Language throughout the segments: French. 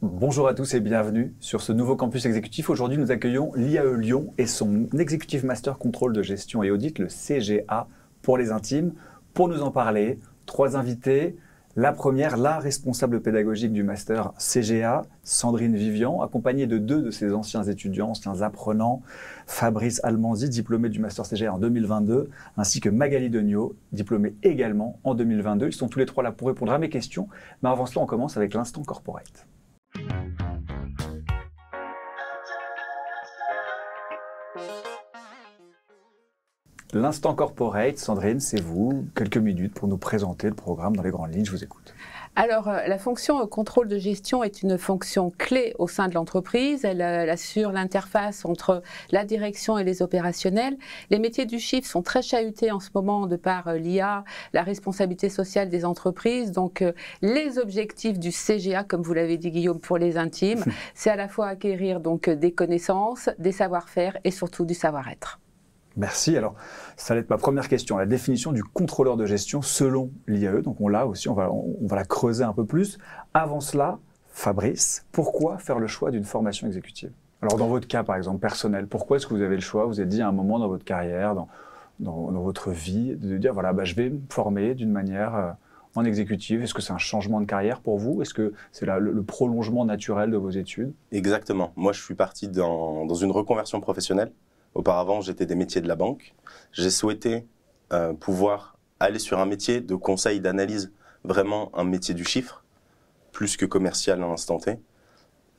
Bonjour à tous et bienvenue sur ce nouveau campus exécutif. Aujourd'hui, nous accueillons l'IAE Lyon et son Executive Master Contrôle de Gestion et Audit, le CGA pour les intimes. Pour nous en parler, 3 invités. La première, la responsable pédagogique du Master CGA, Sandrine Vivian, accompagnée de 2 de ses anciens étudiants, anciens apprenants, Fabrice Almanzi, diplômé du Master CGA en 2022, ainsi que Magali Degnaud, diplômée également en 2022. Ils sont tous les 3 là pour répondre à mes questions. Mais avant cela, on commence avec l'instant corporate. L'instant corporate, Sandrine, c'est vous. Quelques minutes pour nous présenter le programme dans les grandes lignes. Je vous écoute. Alors, la fonction contrôle de gestion est une fonction clé au sein de l'entreprise. Elle assure l'interface entre la direction et les opérationnels. Les métiers du chiffre sont très chahutés en ce moment de par l'IA, la responsabilité sociale des entreprises. Donc, les objectifs du CGA, comme vous l'avez dit Guillaume, pour les intimes, c'est à la fois acquérir donc des connaissances, des savoir-faire et surtout du savoir-être. Merci. Alors, ça va être ma première question. La définition du contrôleur de gestion selon l'IAE. Donc, on l'a aussi, on va la creuser un peu plus. Avant cela, Fabrice, pourquoi faire le choix d'une formation exécutive? Alors, dans votre cas, par exemple, personnel, pourquoi est-ce que vous avez le choix? Vous êtes dit à un moment dans votre carrière, dans votre vie, de dire, voilà, je vais me former d'une manière en exécutive. Est-ce que c'est un changement de carrière pour vous? Est-ce que c'est le prolongement naturel de vos études? Exactement. Moi, je suis parti dans une reconversion professionnelle. Auparavant, j'étais des métiers de la banque. J'ai souhaité pouvoir aller sur un métier de conseil, d'analyse, vraiment un métier du chiffre, plus que commercial à l'instant T.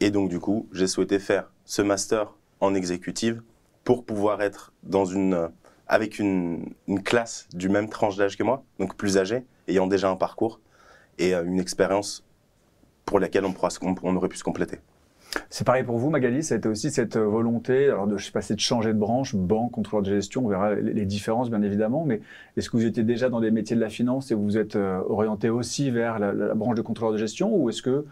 Et donc, du coup, j'ai souhaité faire ce master en exécutive pour pouvoir être avec une classe du même tranche d'âge que moi, donc plus âgée, ayant déjà un parcours et une expérience pour laquelle on aurait pu se compléter. C'est pareil pour vous, Magali, ça a été aussi cette volonté, alors je sais pas, c'est de changer de branche, banque, contrôleur de gestion, on verra les différences bien évidemment, mais est-ce que vous étiez déjà dans des métiers de la finance et vous vous êtes orienté aussi vers la branche de contrôleur de gestion, ou est-ce que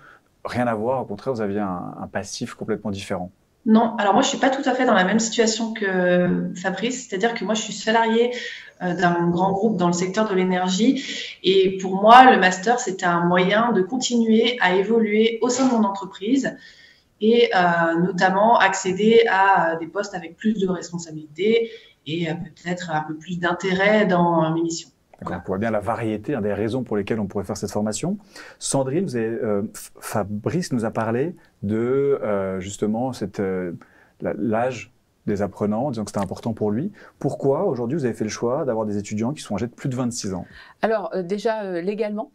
rien à voir, au contraire, vous aviez un passif complètement différent? Non, alors moi je suis pas tout à fait dans la même situation que Fabrice, c'est-à-dire que moi je suis salariée d'un grand groupe dans le secteur de l'énergie, et pour moi le master c'était un moyen de continuer à évoluer au sein de mon entreprise et notamment accéder à des postes avec plus de responsabilités et peut-être un peu plus d'intérêt dans mes missions. Voilà. On voit bien la variété, des raisons pour lesquelles on pourrait faire cette formation. Sandrine, Fabrice nous a parlé de justement l'âge des apprenants, disant que c'était important pour lui. Pourquoi aujourd'hui vous avez fait le choix d'avoir des étudiants qui sont âgés de plus de 26 ans? Alors déjà légalement,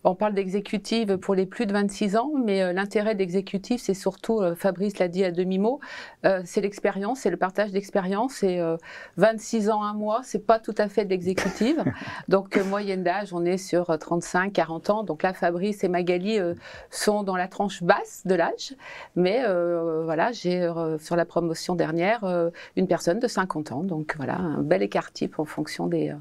on parle d'exécutive pour les plus de 26 ans, mais l'intérêt d'exécutive, c'est surtout, Fabrice l'a dit à demi-mot, c'est l'expérience, c'est le partage d'expérience. Et 26 ans, 1 mois, c'est pas tout à fait de l'exécutive. Donc moyenne d'âge, on est sur 35, 40 ans. Donc là, Fabrice et Magali sont dans la tranche basse de l'âge. Mais voilà, j'ai sur la promotion dernière une personne de 50 ans. Donc voilà, un bel écart type en fonction des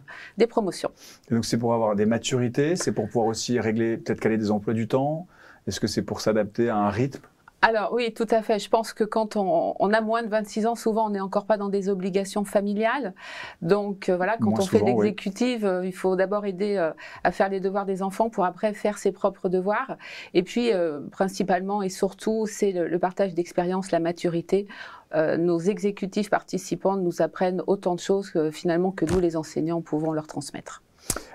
promotions. Et donc c'est pour avoir des maturités, c'est pour pouvoir aussi régler, peut-être caler des emplois du temps? Est-ce que c'est pour s'adapter à un rythme? Alors oui, tout à fait. Je pense que quand on a moins de 26 ans, souvent on n'est encore pas dans des obligations familiales. Donc voilà, quand on fait l'exécutive, il faut d'abord aider à faire les devoirs des enfants pour après faire ses propres devoirs. Et puis principalement et surtout, c'est le partage d'expérience, la maturité. Nos exécutifs participants nous apprennent autant de choses finalement que nous, les enseignants, pouvons leur transmettre.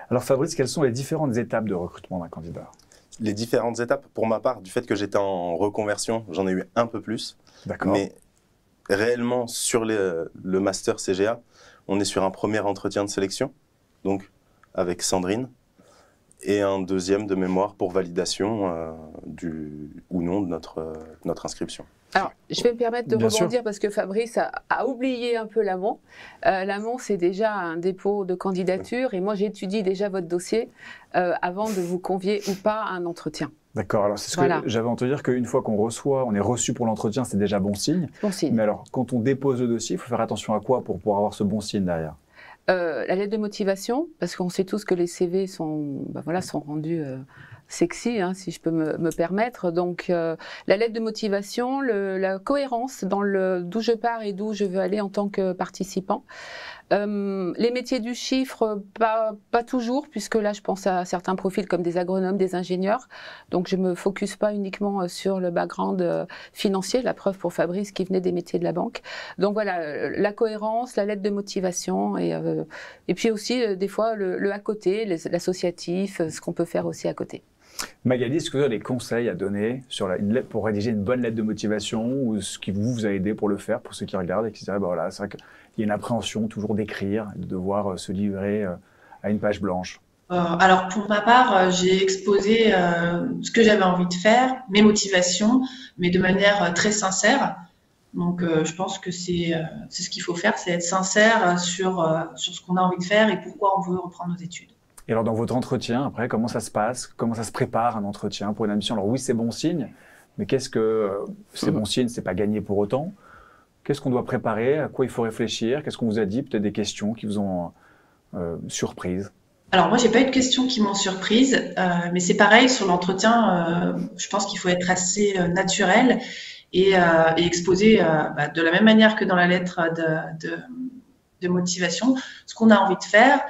Alors Fabrice, quelles sont les différentes étapes de recrutement d'un candidat? Les différentes étapes, pour ma part, du fait que j'étais en reconversion, j'en ai eu un peu plus. D'accord. Mais réellement, sur le master CGA, on est sur un premier entretien de sélection, donc avec Sandrine, et un deuxième de mémoire pour validation ou non de notre inscription. Alors, je vais me permettre de rebondir parce que Fabrice a oublié un peu l'amont. L'amont, c'est déjà un dépôt de candidature et moi, j'étudie déjà votre dossier avant de vous convier ou pas à un entretien. D'accord, alors c'est ce que j'avais entendu dire qu'une fois on est reçu pour l'entretien, c'est déjà bon signe. Bon signe. Mais alors, quand on dépose le dossier, il faut faire attention à quoi pour pouvoir avoir ce bon signe derrière? La lettre de motivation, parce qu'on sait tous que les CV sont rendus sexy, hein, si je peux me permettre. Donc, la lettre de motivation, la cohérence dans d'où je pars et d'où je veux aller en tant que participant. Les métiers du chiffre, pas toujours, puisque là, je pense à certains profils comme des agronomes, des ingénieurs. Donc, je ne me focus pas uniquement sur le background financier, la preuve pour Fabrice qui venait des métiers de la banque. Donc, voilà, la cohérence, la lettre de motivation et puis aussi, des fois, le à côté, l'associatif, ce qu'on peut faire aussi à côté. Magali, est-ce que vous avez des conseils à donner sur pour rédiger une bonne lettre de motivation ou ce qui vous a aidé pour le faire, pour ceux qui regardent et qui se diraient, bah voilà, c'est vrai qu'il y a une appréhension toujours d'écrire, de devoir se livrer à une page blanche? Alors pour ma part, j'ai exposé ce que j'avais envie de faire, mes motivations, mais de manière très sincère. Donc je pense que c'est ce qu'il faut faire, c'est être sincère sur ce qu'on a envie de faire et pourquoi on veut reprendre nos études. Et alors, dans votre entretien, après, comment ça se passe? Comment ça se prépare un entretien pour une admission? Alors oui, c'est bon signe, mais qu'est-ce que c'est bon signe? C'est pas gagné pour autant. Qu'est-ce qu'on doit préparer? À quoi il faut réfléchir? Qu'est-ce qu'on vous a dit? Peut-être des questions qui vous ont surprise? Alors moi, j'ai pas eu de questions qui m'ont surprise, mais c'est pareil sur l'entretien. Je pense qu'il faut être assez naturel et exposer de la même manière que dans la lettre de motivation, ce qu'on a envie de faire.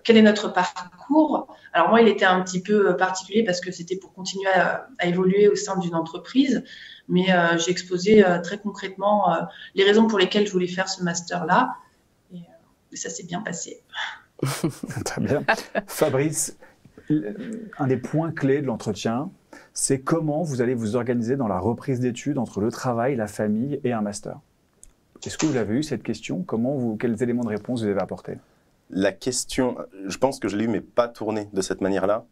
Quel est notre parcours? Alors moi, il était un petit peu particulier parce que c'était pour continuer à évoluer au sein d'une entreprise, mais j'ai exposé très concrètement les raisons pour lesquelles je voulais faire ce master-là, et ça s'est bien passé. Très bien. Fabrice, un des points clés de l'entretien, c'est comment vous allez vous organiser dans la reprise d'études entre le travail, la famille et un master. Est-ce que vous avez eu cette question? Quels éléments de réponse vous avez apportés? La question, je pense que je l'ai eu, mais pas tournée de cette manière-là.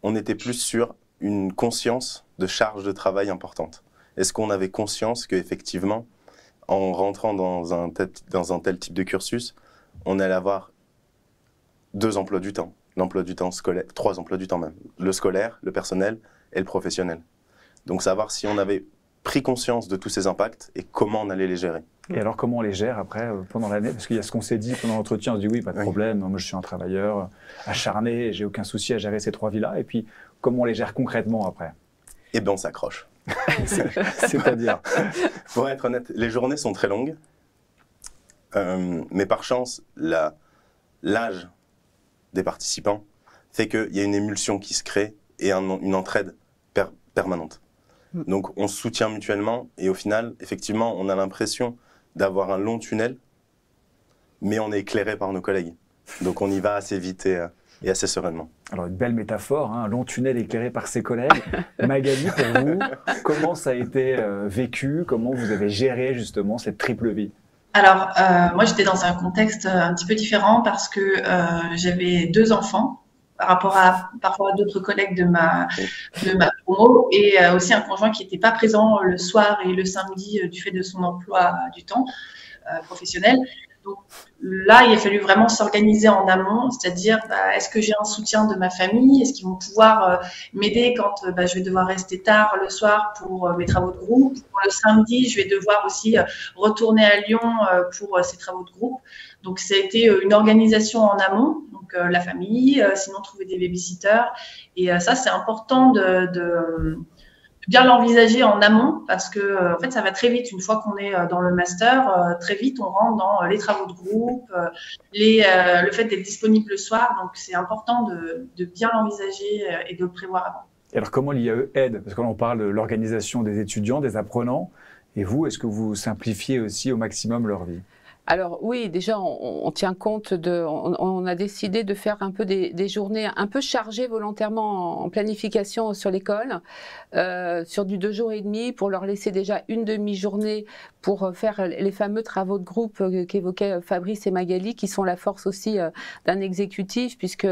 On était plus sur une conscience de charge de travail importante. Est-ce qu'on avait conscience qu'effectivement, en rentrant dans un tel type de cursus, on allait avoir 2 emplois du temps, l'emploi du temps scolaire, 3 emplois du temps même, le scolaire, le personnel et le professionnel. Donc savoir si on avait pris conscience de tous ces impacts et comment on allait les gérer. Et alors, comment on les gère après, pendant l'année? Parce qu'il y a ce qu'on s'est dit pendant l'entretien, on se dit oui, pas de problème, moi je suis un travailleur acharné, j'ai aucun souci à gérer ces 3 vies-là. Et puis, comment on les gère concrètement après? Eh bien, on s'accroche. C'est-à-dire? Pour être honnête, les journées sont très longues, mais par chance, l'âge des participants fait qu'il y a une émulsion qui se crée et une entraide permanente. Donc, on se soutient mutuellement et au final, effectivement, on a l'impression d'avoir un long tunnel, mais on est éclairé par nos collègues. Donc, on y va assez vite et assez sereinement. Alors, une belle métaphore, hein, un long tunnel éclairé par ses collègues. Magali, pour vous, comment ça a été vécu? Comment vous avez géré justement cette triple vie? Alors, moi, j'étais dans un contexte un petit peu différent parce que j'avais 2 enfants par rapport à parfois d'autres collègues de ma promo et aussi un conjoint qui n'était pas présent le soir et le samedi du fait de son emploi du temps professionnel. Donc là, il a fallu vraiment s'organiser en amont, c'est-à-dire est-ce que j'ai un soutien de ma famille? Est-ce qu'ils vont pouvoir m'aider quand je vais devoir rester tard le soir pour mes travaux de groupe? Pour le samedi, je vais devoir aussi retourner à Lyon pour ces travaux de groupe. Donc ça a été une organisation en amont, donc la famille, sinon trouver des babysitters. Et ça, c'est important de bien l'envisager en amont parce que en fait ça va très vite une fois qu'on est dans le master, très vite on rentre dans les travaux de groupe, le fait d'être disponible le soir, donc c'est important de bien l'envisager et de le prévoir avant. Et alors comment l'IAE aide? Parce que là on parle de l'organisation des étudiants, des apprenants, et vous, est-ce que vous simplifiez aussi au maximum leur vie? Alors oui, déjà on tient compte on a décidé de faire un peu des journées un peu chargées volontairement en planification sur l'école, sur du 2 jours et demi pour leur laisser déjà une demi-journée pour faire les fameux travaux de groupe qu'évoquaient Fabrice et Magali, qui sont la force aussi d'un exécutif puisque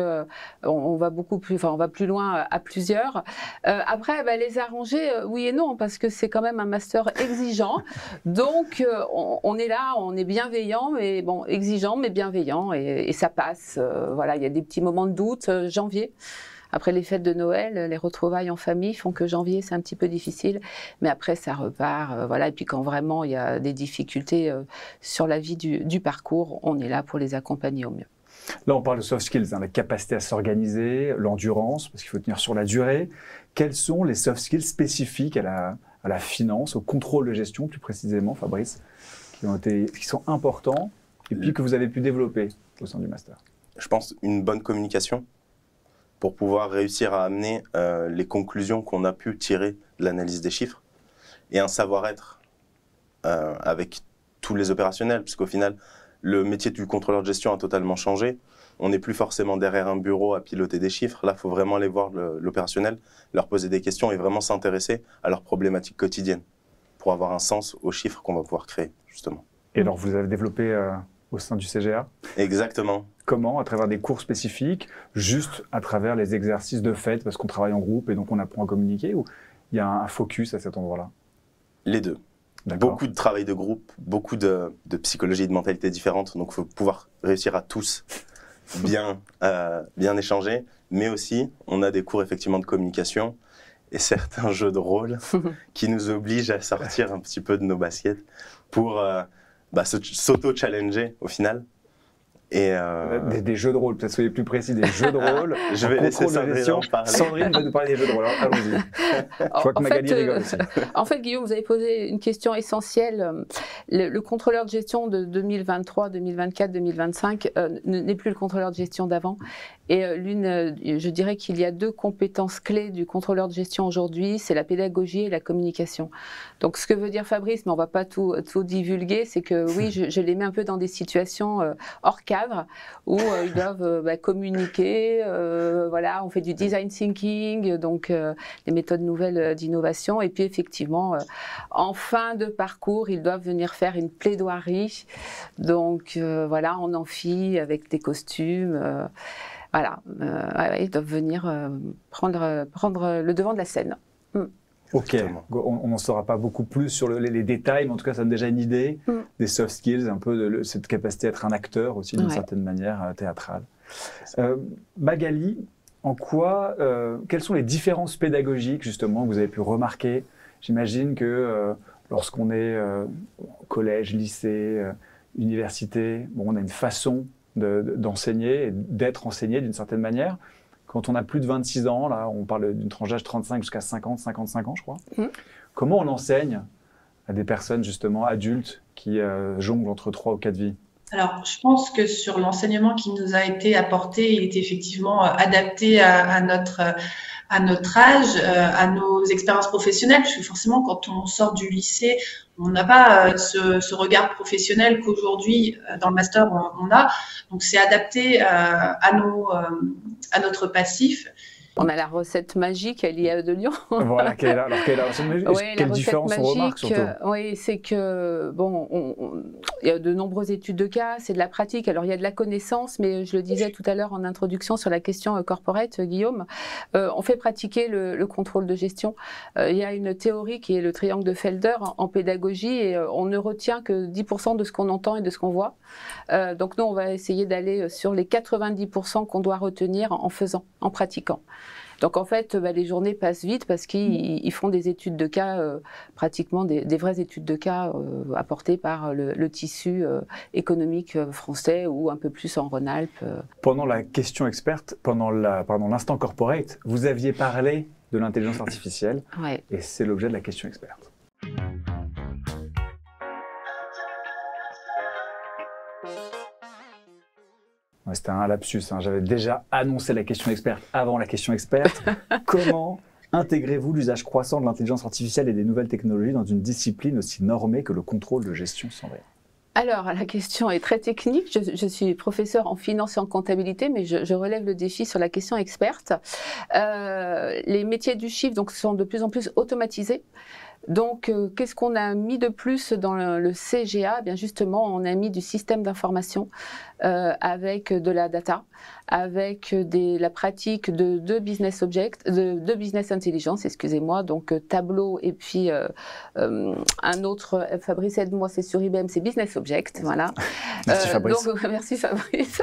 on va plus loin à plusieurs. Après, les arranger, oui et non, parce que c'est quand même un master exigeant, donc on est là, on est bienveillant. Mais bon, exigeant mais bienveillant et ça passe. Voilà, il y a des petits moments de doute. Janvier, après les fêtes de Noël, les retrouvailles en famille font que janvier c'est un petit peu difficile, mais après ça repart. Voilà, et puis quand vraiment il y a des difficultés sur la vie du parcours, on est là pour les accompagner au mieux. Là, on parle de soft skills, la capacité à s'organiser, l'endurance, parce qu'il faut tenir sur la durée. Quels sont les soft skills spécifiques à la finance, au contrôle de gestion plus précisément, Fabrice, qui sont importants et puis que vous avez pu développer au sein du master? Je pense une bonne communication pour pouvoir réussir à amener les conclusions qu'on a pu tirer de l'analyse des chiffres et un savoir-être avec tous les opérationnels, puisqu'au final, le métier du contrôleur de gestion a totalement changé. On n'est plus forcément derrière un bureau à piloter des chiffres. Là, il faut vraiment aller voir l'opérationnel, leur poser des questions et vraiment s'intéresser à leurs problématiques quotidiennes pour avoir un sens aux chiffres qu'on va pouvoir créer, justement. Et alors, vous avez développé au sein du CGA? Exactement. Comment? À travers des cours spécifiques, juste à travers les exercices de fait, parce qu'on travaille en groupe et donc on apprend à communiquer, ou il y a un focus à cet endroit-là? Les deux. Beaucoup de travail de groupe, beaucoup de psychologie et de mentalité différentes, donc il faut pouvoir réussir à tous bien échanger, mais aussi on a des cours effectivement de communication et certains jeux de rôle qui nous obligent à sortir un petit peu de nos baskets pour s'auto-challenger au final. Et des jeux de rôle, peut-être soyez plus précis, des jeux de rôle. Je vais laisser Sandrine en parler. Sandrine va nous parler des jeux de rôle, alors allons-y. Je vois que Magali rigole aussi. En fait, Guillaume, vous avez posé une question essentielle. Le contrôleur de gestion de 2023, 2024, 2025 n'est plus le contrôleur de gestion d'avant. Et je dirais qu'il y a deux compétences clés du contrôleur de gestion aujourd'hui, c'est la pédagogie et la communication. Donc, ce que veut dire Fabrice, mais on ne va pas tout divulguer, c'est que oui, je les mets un peu dans des situations hors cadre où ils doivent communiquer. Voilà, on fait du design thinking, donc les méthodes nouvelles d'innovation. Et puis, effectivement, en fin de parcours, ils doivent venir faire une plaidoirie. Donc, voilà, en amphi, avec des costumes. Voilà, ils doivent venir prendre le devant de la scène. Ok, on n'en saura pas beaucoup plus sur les détails, mais en tout cas, ça donne déjà une idée des soft skills, un peu de cette capacité à être un acteur aussi, d'une certaine manière théâtrale. Magali, quelles sont les différences pédagogiques, justement, que vous avez pu remarquer? J'imagine que lorsqu'on est collège, lycée, université, on a une façon d'enseigner et d'être enseigné d'une certaine manière. Quand on a plus de 26 ans, là, on parle d'une tranche d'âge 35 jusqu'à 50, 55 ans, je crois. Comment on enseigne à des personnes, justement, adultes qui jonglent entre 3 ou 4 vies? Alors, je pense que sur l'enseignement qui nous a été apporté, il est effectivement adapté à notre âge, à nos expériences professionnelles, parce que forcément, quand on sort du lycée, on n'a pas ce regard professionnel qu'aujourd'hui, dans le master, on a. Donc, c'est adapté à notre passif. On a la recette magique à l'IAE de Lyon. Voilà, quelle est la recette magique? Quelle différence on remarque surtout? Oui, c'est que, il y a de nombreuses études de cas, c'est de la pratique. Alors, il y a de la connaissance, mais je le disais tout à l'heure en introduction sur la question corporate, Guillaume, on fait pratiquer le contrôle de gestion. Il y a une théorie qui est le triangle de Felder en pédagogie et on ne retient que 10% de ce qu'on entend et de ce qu'on voit. Donc, nous, on va essayer d'aller sur les 90% qu'on doit retenir en faisant, en pratiquant. Donc en fait, les journées passent vite parce qu'ils font des études de cas, pratiquement des vraies études de cas apportées par le tissu économique français ou un peu plus en Rhône-Alpes. Pendant la question experte, pendant l'instant corporate, vous aviez parlé de l'intelligence artificielle et c'est l'objet de la question experte. Ouais, c'était un lapsus, j'avais déjà annoncé la question experte avant la question experte. Comment intégrez-vous l'usage croissant de l'intelligence artificielle et des nouvelles technologies dans une discipline aussi normée que le contrôle de gestion, Sandrine? Alors, la question est très technique. Je suis professeure en finance et en comptabilité, mais je relève le défi sur la question experte. Les métiers du chiffre sont de plus en plus automatisés. Donc, qu'est-ce qu'on a mis de plus dans le CGA? Bien justement, on a mis du système d'information avec de la data, avec la pratique de business object, de business intelligence, excusez-moi, donc tableau et puis un autre, Fabrice aide-moi, c'est sur IBM, c'est business object, voilà. Merci Fabrice. Donc, merci Fabrice.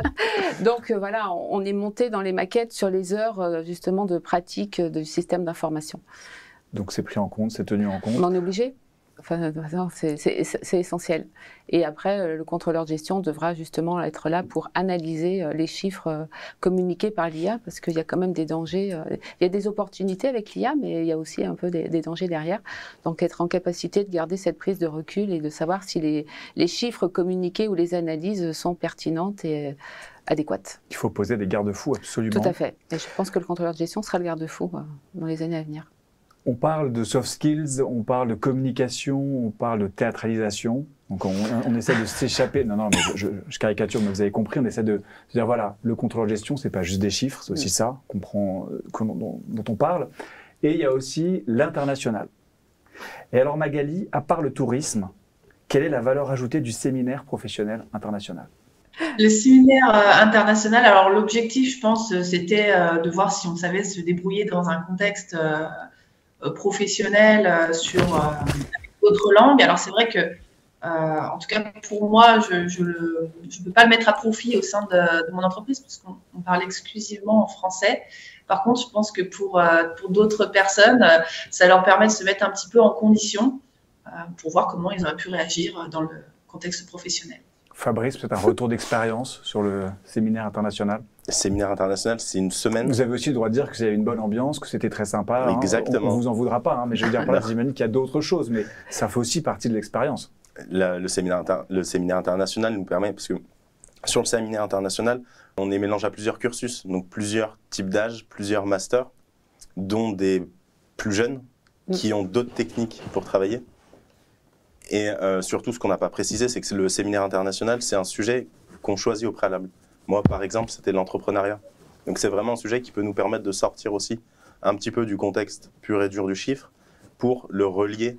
Donc voilà, on est monté dans les maquettes sur les heures justement de pratique du système d'information. Donc c'est pris en compte, c'est tenu en compte. On en est obligé. Enfin, c'est essentiel. Et après, le contrôleur de gestion devra justement être là pour analyser les chiffres communiqués par l'IA, parce qu'il y a quand même des dangers. Il y a des opportunités avec l'IA, mais il y a aussi un peu des dangers derrière. Donc, être en capacité de garder cette prise de recul et de savoir si les chiffres communiqués ou les analyses sont pertinentes et adéquates. Il faut poser des garde-fous, absolument. Tout à fait. Et je pense que le contrôleur de gestion sera le garde-fou dans les années à venir. On parle de soft skills, on parle de communication, on parle de théâtralisation. Donc on essaie de s'échapper. Non, mais je caricature, mais vous avez compris. On essaie de dire voilà, le contrôleur de gestion, c'est pas juste des chiffres, c'est aussi ça qu'on prend, dont on parle. Et il y a aussi l'international. Et alors Magali, à part le tourisme, quelle est la valeur ajoutée du séminaire professionnel international? Le séminaire international, alors l'objectif, je pense, c'était de voir si on savait se débrouiller dans un contexte professionnel sur d'autres langues. Alors c'est vrai que, en tout cas pour moi, je ne peux pas le mettre à profit au sein de mon entreprise parce qu'on parle exclusivement en français. Par contre, je pense que pour d'autres personnes, ça leur permet de se mettre un petit peu en condition pour voir comment ils auraient pu réagir dans le contexte professionnel. Fabrice, peut-être un retour d'expérience sur le séminaire international? Le séminaire international, c'est une semaine. Vous avez aussi le droit de dire que c'était une bonne ambiance, que c'était très sympa. Exactement. On ne vous en voudra pas, mais je veux dire, j'imagine qu'il y a d'autres choses, mais ça fait aussi partie de l'expérience. Le séminaire international nous permet, parce que sur le séminaire international, on est mélangé à plusieurs cursus, donc plusieurs types d'âge, plusieurs masters, dont des plus jeunes qui ont d'autres techniques pour travailler. Et surtout, ce qu'on n'a pas précisé, c'est que le séminaire international, c'est un sujet qu'on choisit au préalable. Moi, par exemple, c'était l'entrepreneuriat. Donc, c'est vraiment un sujet qui peut nous permettre de sortir aussi un petit peu du contexte pur et dur du chiffre pour le relier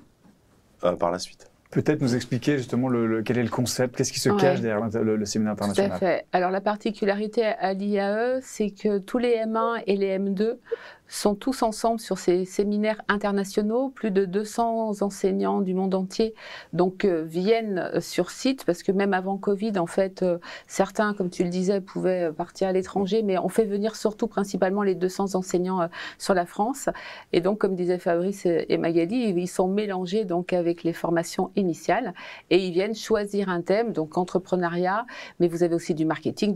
par la suite. Peut-être nous expliquer justement quel est le concept, qu'est-ce qui se cache derrière le séminaire international. Tout à fait. Alors, la particularité à l'IAE, c'est que tous les M1 et les M2 sont tous ensemble sur ces séminaires internationaux. Plus de 200 enseignants du monde entier viennent sur site, parce que même avant Covid, en fait, certains, comme tu le disais, pouvaient partir à l'étranger, mais on fait venir surtout principalement les 200 enseignants sur la France. Et donc, comme disaient Fabrice et Magali, ils sont mélangés donc avec les formations initiales et ils viennent choisir un thème, donc entrepreneuriat, mais vous avez aussi du marketing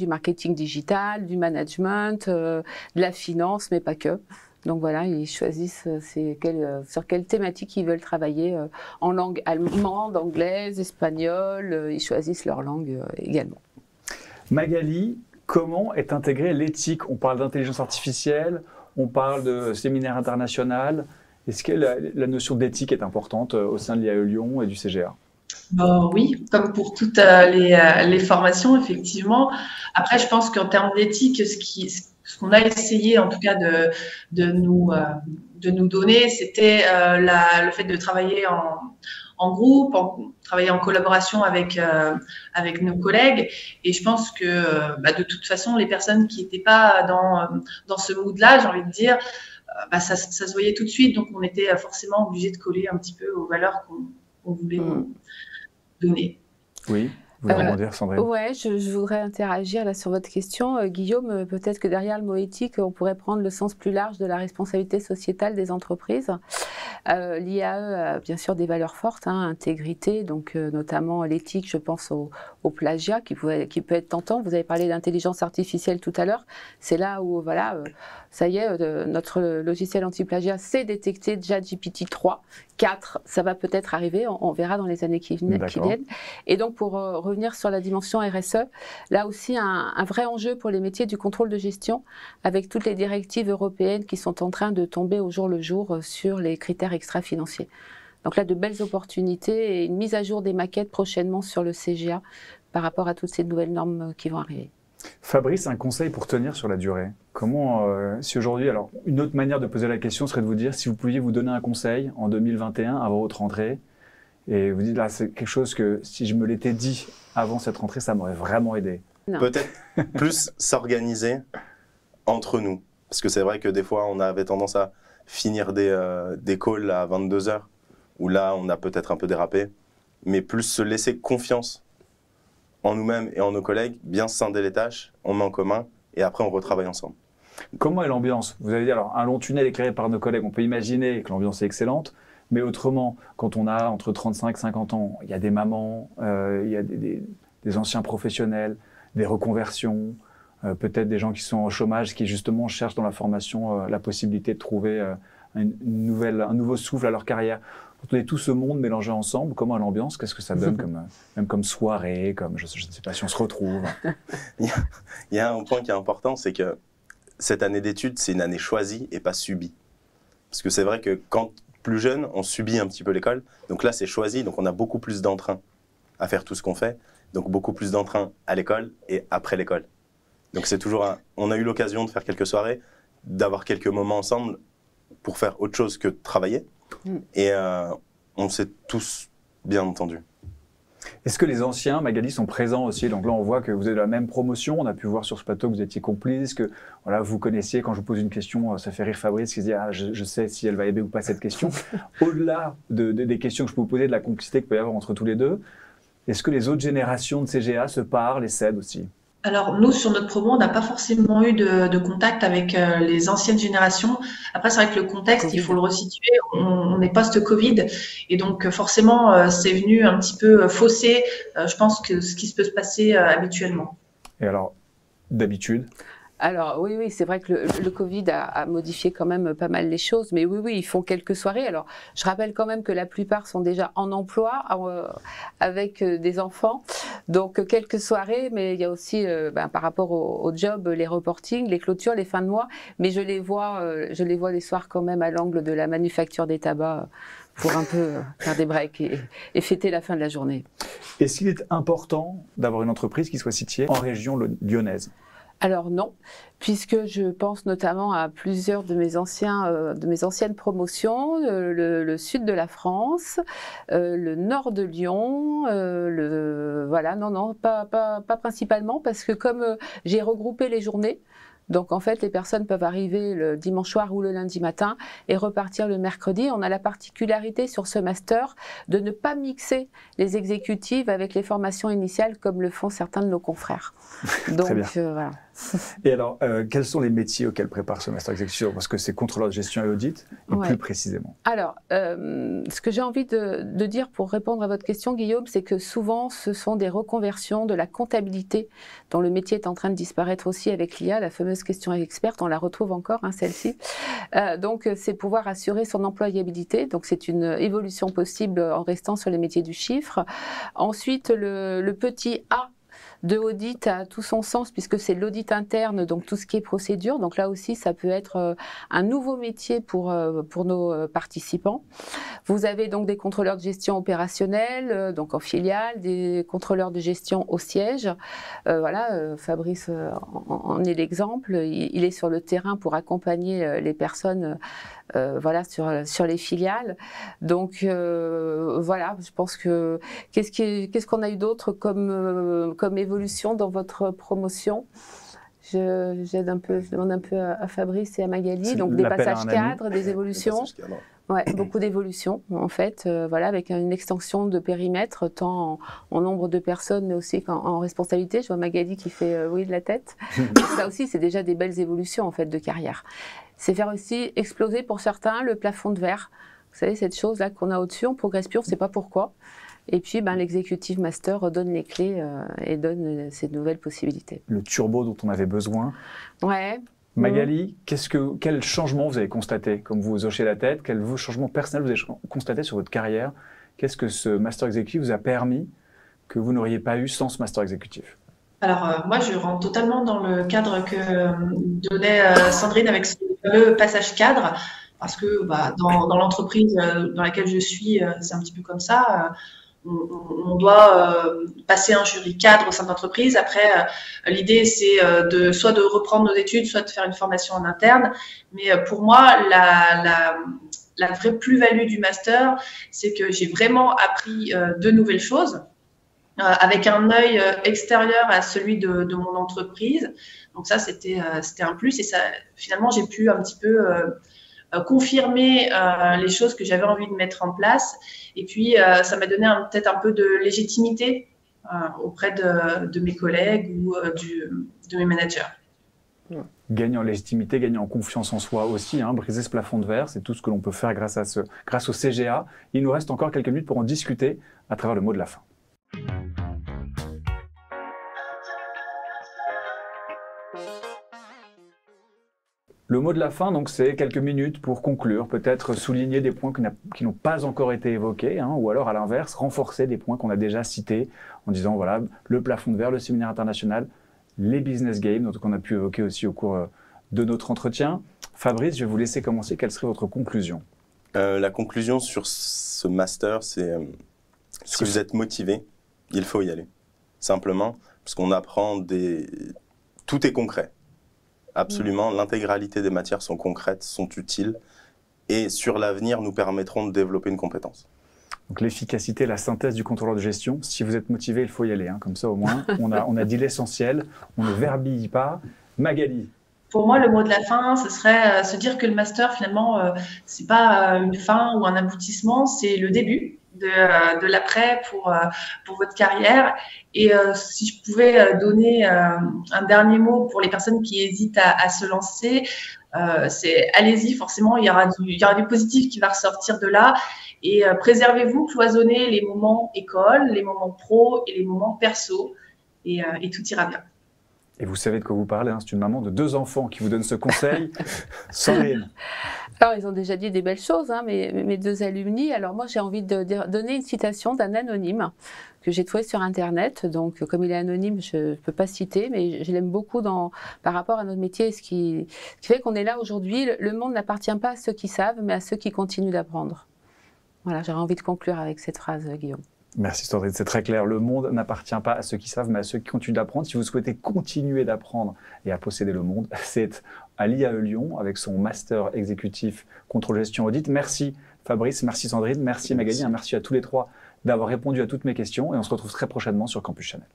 digital, du management, de la finance, mais pas que. Donc voilà, ils choisissent sur quelle thématique ils veulent travailler en langue allemande, anglaise, espagnole. Ils choisissent leur langue également. Magali, comment est intégrée l'éthique? On parle d'intelligence artificielle, on parle de séminaire international. Est-ce que la notion d'éthique est importante au sein de l'IAE Lyon et du CGA? Oui, comme pour toutes les formations, effectivement. Après, je pense qu'en termes d'éthique, ce qu'on a essayé, en tout cas, de nous donner, c'était le fait de travailler en groupe, travailler en collaboration avec nos collègues. Et je pense que, de toute façon, les personnes qui n'étaient pas dans ce mood-là, j'ai envie de dire, ça se voyait tout de suite. Donc, on était forcément obligé de coller un petit peu aux valeurs qu'on voulait donner. Oui. Vous voulez rebondir, Sandrine? Oui, je voudrais interagir là sur votre question. Guillaume, peut-être que derrière le mot éthique, on pourrait prendre le sens plus large de la responsabilité sociétale des entreprises. L'IAE a bien sûr des valeurs fortes, intégrité, donc notamment l'éthique, je pense au plagiat qui peut être tentant. Vous avez parlé d'intelligence artificielle tout à l'heure. C'est là où, ça y est, notre logiciel anti-plagiat sait détecter déjà GPT-3, 4, ça va peut-être arriver, on verra dans les années qui viennent. Et donc pour revenir sur la dimension RSE, là aussi un vrai enjeu pour les métiers du contrôle de gestion, avec toutes les directives européennes qui sont en train de tomber au jour le jour sur les critères extra-financiers. Donc là, de belles opportunités et une mise à jour des maquettes prochainement sur le CGA par rapport à toutes ces nouvelles normes qui vont arriver. Fabrice, un conseil pour tenir sur la durée. Comment, si aujourd'hui, alors une autre manière de poser la question serait de vous dire si vous pouviez vous donner un conseil en 2021 avant votre rentrée, et vous dites là c'est quelque chose que si je me l'étais dit avant cette rentrée, ça m'aurait vraiment aidé. Peut-être plus s'organiser entre nous, parce que c'est vrai que des fois on avait tendance à finir des calls à 22h, où là on a peut-être un peu dérapé, mais plus se laisser confiance en nous-mêmes et en nos collègues, bien scinder les tâches, on met en commun et après on retravaille ensemble. Comment est l'ambiance? Vous avez dit alors un long tunnel éclairé par nos collègues, on peut imaginer que l'ambiance est excellente, Mais autrement, quand on a entre 35 et 50 ans, il y a des mamans, il y a des anciens professionnels, des reconversions, peut-être des gens qui sont au chômage, qui justement cherchent dans la formation la possibilité de trouver un nouveau souffle à leur carrière. Quand on est tout ce monde mélangé ensemble, comment est l'ambiance? Qu'est-ce que ça donne même comme soirée, comme je ne sais pas si on se retrouve? Il y a un point qui est important, c'est que cette année d'études, c'est une année choisie et pas subie. Parce que c'est vrai que quand plus jeune, on subit un petit peu l'école. Donc là, c'est choisi, donc on a beaucoup plus d'entrain à faire tout ce qu'on fait. Donc beaucoup plus d'entrain à l'école et après l'école. Donc c'est toujours on a eu l'occasion de faire quelques soirées, d'avoir quelques moments ensemble pour faire autre chose que travailler. Et on s'est tous bien entendus. Est-ce que les anciens, Magali, sont présents aussi? Donc là, on voit que vous êtes de la même promotion. On a pu voir sur ce plateau que vous étiez complices, que voilà, vous connaissiez. Quand je vous pose une question, ça fait rire Fabrice qui se dit « Ah, je sais si elle va aimer ou pas cette question ». Au-delà des questions que je peux vous poser, de la complicité qu'il peut y avoir entre tous les deux, est-ce que les autres générations de CGA se parlent et s'aident aussi? Alors nous, sur notre promo, on n'a pas forcément eu de contact avec les anciennes générations. Après, c'est vrai que le contexte, Covid. il faut le resituer. On est post-Covid et donc forcément, c'est venu un petit peu fausser, je pense, que ce qui se peut se passer habituellement. Et alors, d'habitude? Alors oui, c'est vrai que le Covid a modifié quand même pas mal les choses, mais oui, ils font quelques soirées. Alors je rappelle quand même que la plupart sont déjà en emploi avec des enfants, donc quelques soirées, mais il y a aussi par rapport au job, les reportings, les clôtures, les fins de mois, mais je les vois les soirs quand même à l'angle de la manufacture des tabacs pour un peu faire des breaks et fêter la fin de la journée. Est-ce qu'il est important d'avoir une entreprise qui soit située en région lyonnaise? Alors non, puisque je pense notamment à plusieurs de mes anciennes promotions, le sud de la France, le nord de Lyon, voilà, non, pas principalement, parce que comme j'ai regroupé les journées, donc en fait les personnes peuvent arriver le dimanche soir ou le lundi matin et repartir le mercredi. On a la particularité sur ce master de ne pas mixer les exécutives avec les formations initiales comme le font certains de nos confrères. Donc Très bien. Voilà. Et alors, quels sont les métiers auxquels prépare ce master exécutif? Parce que c'est contrôleur de gestion et audit, et Ouais. plus précisément. Alors, ce que j'ai envie de dire pour répondre à votre question, Guillaume, c'est que souvent, ce sont des reconversions de la comptabilité, dont le métier est en train de disparaître aussi avec l'IA, la fameuse question experte, on la retrouve encore, celle-ci. Donc, c'est pouvoir assurer son employabilité. Donc, c'est une évolution possible en restant sur les métiers du chiffre. Ensuite, le petit A de audit a tout son sens puisque c'est l'audit interne, donc tout ce qui est procédure. Donc là aussi, ça peut être un nouveau métier pour nos participants. Vous avez donc des contrôleurs de gestion opérationnelle, donc en filiale, des contrôleurs de gestion au siège. Voilà, Fabrice en est l'exemple. Il est sur le terrain pour accompagner les personnes voilà, sur les filiales. Donc voilà, je pense que qu'est-ce qu'on a eu d'autre comme évolution dans votre promotion? Je demande un peu à Fabrice et à Magali, donc des passages cadres, des évolutions. Ouais, beaucoup d'évolutions en fait, voilà, avec une extension de périmètre, tant en nombre de personnes, mais aussi en responsabilité. Je vois Magali qui fait oui de la tête. Ça aussi, c'est déjà des belles évolutions en fait de carrière. C'est faire aussi exploser pour certains le plafond de verre. Vous savez, cette chose-là qu'on a au-dessus, on progresse plus, on ne sait pas pourquoi. Et puis, l'executive master donne les clés et donne ces nouvelles possibilités. Le turbo dont on avait besoin. Ouais. Magali, quel changement vous avez constaté? Comme vous hochez la tête, quel changement personnel vous avez constaté sur votre carrière? Qu'est-ce que ce master exécutif vous a permis que vous n'auriez pas eu sans ce master exécutif? Alors, moi, je rentre totalement dans le cadre que donnait Sandrine avec le passage cadre, parce que dans l'entreprise dans laquelle je suis, c'est un petit peu comme ça. On doit passer un jury cadre au sein de l'entreprise. Après, l'idée, c'est soit de reprendre nos études, soit de faire une formation en interne. Mais pour moi, la vraie plus-value du master, c'est que j'ai vraiment appris de nouvelles choses avec un œil extérieur à celui de mon entreprise. Donc ça, c'était un plus. Et ça, finalement, j'ai pu un petit peu confirmer les choses que j'avais envie de mettre en place. Et puis, ça m'a donné peut-être un peu de légitimité auprès de mes collègues ou de mes managers. Gagner en légitimité, gagner en confiance en soi aussi, hein, briser ce plafond de verre, c'est tout ce que l'on peut faire grâce au CGA. Il nous reste encore quelques minutes pour en discuter à travers le mot de la fin. Le mot de la fin, donc, c'est quelques minutes pour conclure, peut-être souligner des points qui n'ont pas encore été évoqués, hein, ou alors à l'inverse, renforcer des points qu'on a déjà cités en disant, voilà, le plafond de verre, le séminaire international, les business games, donc on a pu évoquer aussi au cours de notre entretien. Fabrice, je vais vous laisser commencer. Quelle serait votre conclusion? La conclusion sur ce master, c'est si vous êtes motivé, il faut y aller. Simplement, parce qu'on apprend tout est concret. Absolument, l'intégralité des matières sont concrètes, sont utiles et sur l'avenir nous permettront de développer une compétence. Donc l'efficacité, la synthèse du contrôleur de gestion, si vous êtes motivé, il faut y aller. Hein. Comme ça au moins, on a dit l'essentiel, on ne verbille pas. Magali? Pour moi, le mot de la fin, ce serait se dire que le master, finalement, c'est pas une fin ou un aboutissement, c'est le début de l'après pour votre carrière. Et si je pouvais donner un dernier mot pour les personnes qui hésitent à se lancer, c'est allez-y, forcément, il y aura du positif qui va ressortir de là. Et préservez-vous, cloisonnez les moments école, les moments pro et les moments perso, et tout ira bien. Et vous savez de quoi vous parlez, hein, c'est une maman de 2 enfants qui vous donne ce conseil. Sandrine? Alors, ils ont déjà dit des belles choses, hein, mes 2 alumni. Alors moi, j'ai envie de donner une citation d'un anonyme que j'ai trouvé sur Internet. Donc, comme il est anonyme, je ne peux pas citer, mais je l'aime beaucoup par rapport à notre métier. Ce qui fait qu'on est là aujourd'hui. Le monde n'appartient pas à ceux qui savent, mais à ceux qui continuent d'apprendre. Voilà, j'aurais envie de conclure avec cette phrase, Guillaume. Merci Sandrine, c'est très clair. Le monde n'appartient pas à ceux qui savent, mais à ceux qui continuent d'apprendre. Si vous souhaitez continuer d'apprendre et à posséder le monde, c'est à l'IAE Lyon avec son master exécutif contrôle gestion audit. Merci Fabrice, merci Sandrine, merci Magali, merci à tous les 3 d'avoir répondu à toutes mes questions et on se retrouve très prochainement sur Campus Channel.